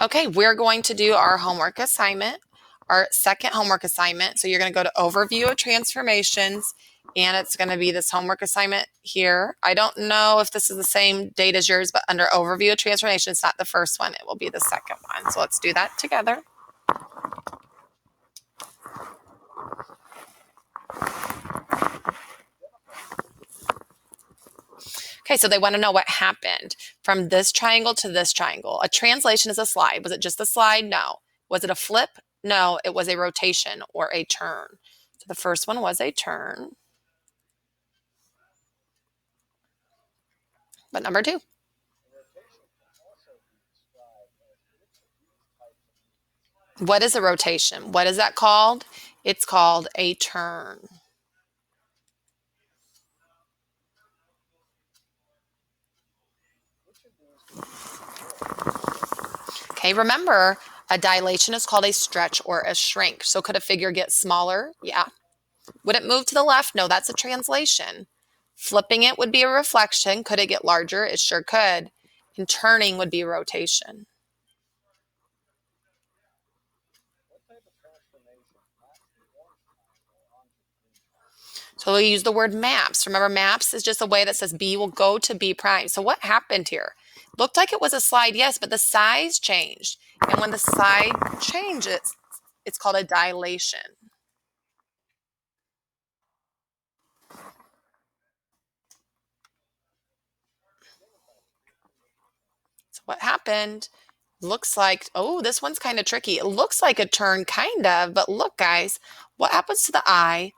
Okay, we're going to do our homework assignment, our second homework assignment. So you're going to go to Overview of Transformations, and it's going to be this homework assignment here. I don't know if this is the same date as yours, but under Overview of Transformations, it's not the first one. It will be the second one. So let's do that together. Okay, so they want to know what happened from this triangle to this triangle. A translation is a slide. Was it just a slide? No. Was it a flip? No, it was a rotation or a turn. So the first one was a turn. But number two. What is a rotation? What is that called? It's called a turn. Okay, remember, a dilation is called a stretch or a shrink. So could a figure get smaller? Yeah. Would it move to the left? No, that's a translation. Flipping it would be a reflection. Could it get larger? It sure could. And turning would be a rotation. So we use the word maps. Remember, maps is just a way that says B will go to B prime. So what happened here? Looked like it was a slide, yes, but the size changed. And when the side changes, it's called a dilation. So what happened? Looks like, oh, this one's kind of tricky. It looks like a turn, kind of, but look, guys, what happens to the I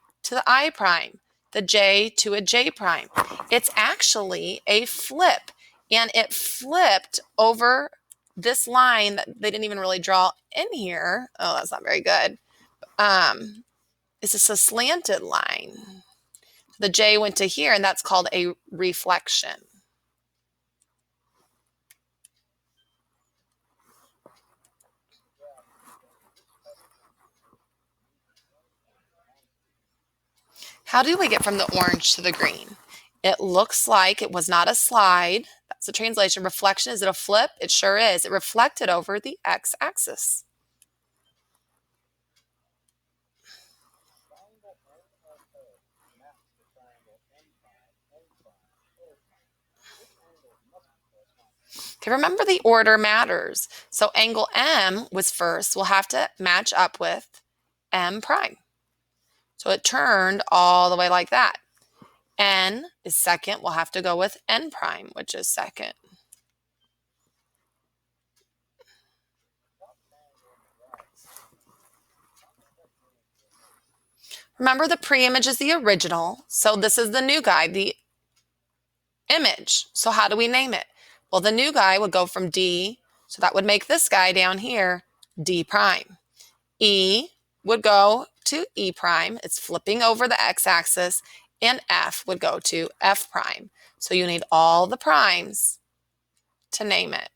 prime, the J to a J prime? It's actually a flip, and it flipped over this line that they didn't even really draw in here. Oh, that's not very good. It's just a slanted line. The J went to here, and that's called a reflection. How do we get from the orange to the green? It looks like it was not a slide. That's the translation. Reflection, is it a flip? It sure is. It reflected over the x-axis. Okay, remember the order matters. So angle M was first. We'll have to match up with M prime. So it turned all the way like that. N is second. We'll have to go with N prime, which is second. Remember, the pre-image is the original. So this is the new guy, the image. So how do we name it? Well, the new guy would go from D, so that would make this guy down here D prime. E would go to E prime. It's flipping over the x-axis. And F would go to F prime. So you need all the primes to name it.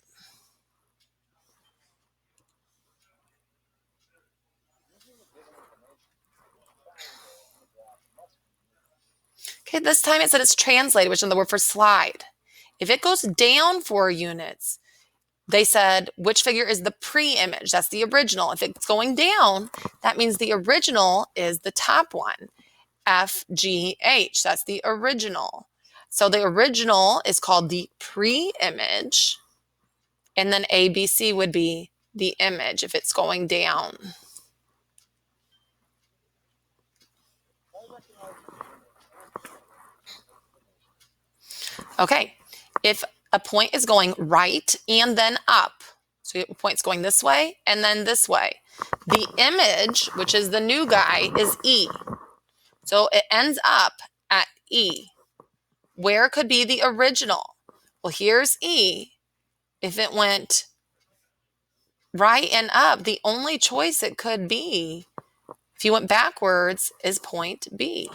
Okay, this time it said it's translated, which is the word for slide. If it goes down 4 units, they said which figure is the pre-image? That's the original. If it's going down, that means the original is the top one. F, G, H, that's the original. So the original is called the pre-image, and then A, B, C would be the image if it's going down. Okay, if a point is going right and then up, so a point's going this way and then this way, the image, which is the new guy, is E. So it ends up at E. Where could be the original? Well, here's E. If it went right and up, the only choice it could be, if you went backwards, is point B.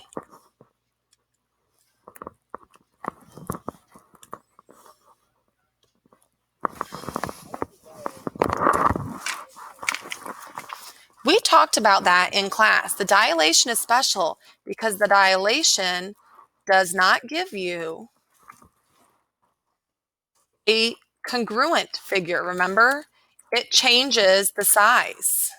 We talked about that in class. The dilation is special because the dilation does not give you a congruent figure, remember? It changes the size.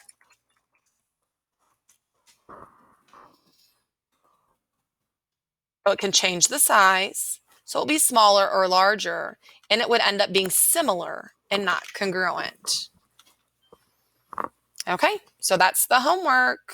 So it can change the size. So it'll be smaller or larger, and it would end up being similar and not congruent. Okay, so that's the homework.